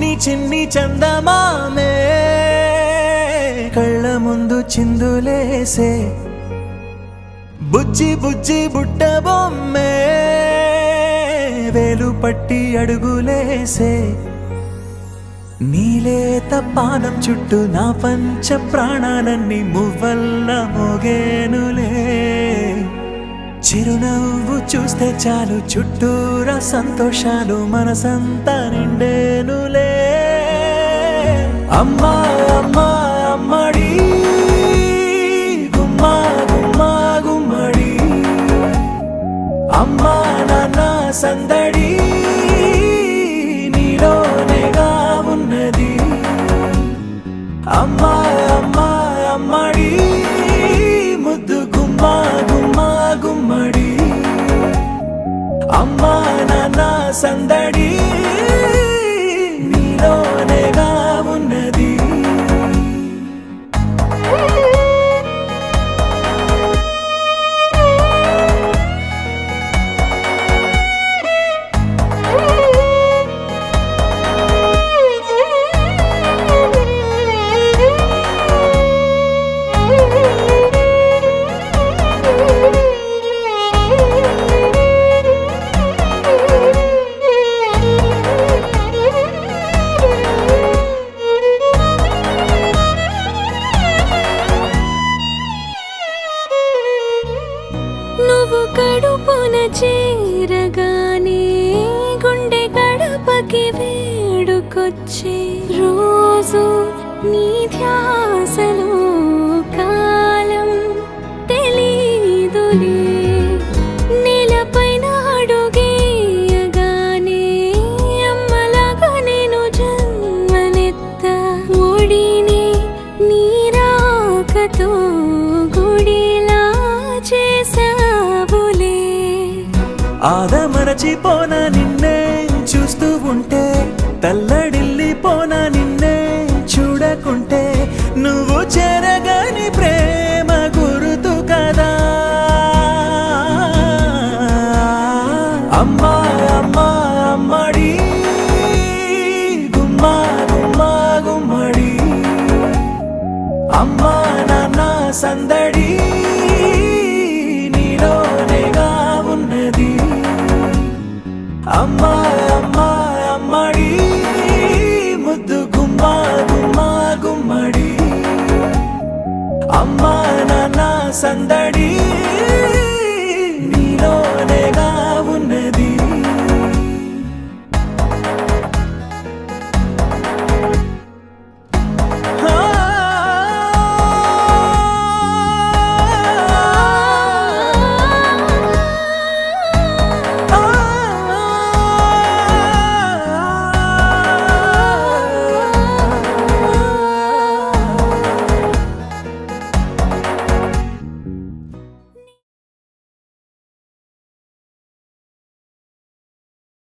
చిన్ని చిన్ని చందమామే కళ్ళ ముందు చిందులేసే బుజ్జి బుజ్జి బుట్ట బొమ్మే వేలు పట్టి అడుగులేసే నీలేత పాదం చుట్టూ నా పంచ ప్రాణాలన్నీ మువ్వల్ల మోగేనులే చిరునవ్వు చూస్తే చాలు చుట్టూరా సంతోషాలు మనసంతా నిండేనులే అమ్మా అమ్మా అమ్మడి గుమ్మా గుమ్మా గుమ్మడి అమ్మా నాన్న సందడి నీలోనేగా ఉన్నది అమ్మా అమ్మా అమ్మడి ముద్దు గుమ్మా గుమ్మా గుమ్మడి అమ్మా నాన్న సందడి నీలోనేగా ఉన్నది నువ్వు కడుపున చేరగానే గుండె గడపకి వేడుకొచ్చే రోజు నీ ధ్యాసలో కాలం తెలీదులే నేలపైన అడుగేయగానే అమ్మలాగా నేను జన్మనెత్త ఒడిని నీ రాకతో గుడిలా చేసావులే ఆదమరచిపోన నిన్నే చూస్తూ ఉంటే తల్లడిల్లిపోన నిన్నే చూడకుంటే నువ్వు చెరగని ప్రేమ గురుతు కదా అమ్మా అమ్మా అమ్మడి గుమ్మా గుమ్మా గుమ్మడి అమ్మా నాన్న సందడి నీలోనేగా ఉన్నది అమ్మా అమ్మా అమ్మడి ముద్దు గుమ్మా గుమ్మా గుమ్మడి అమ్మా నాన్న సందడి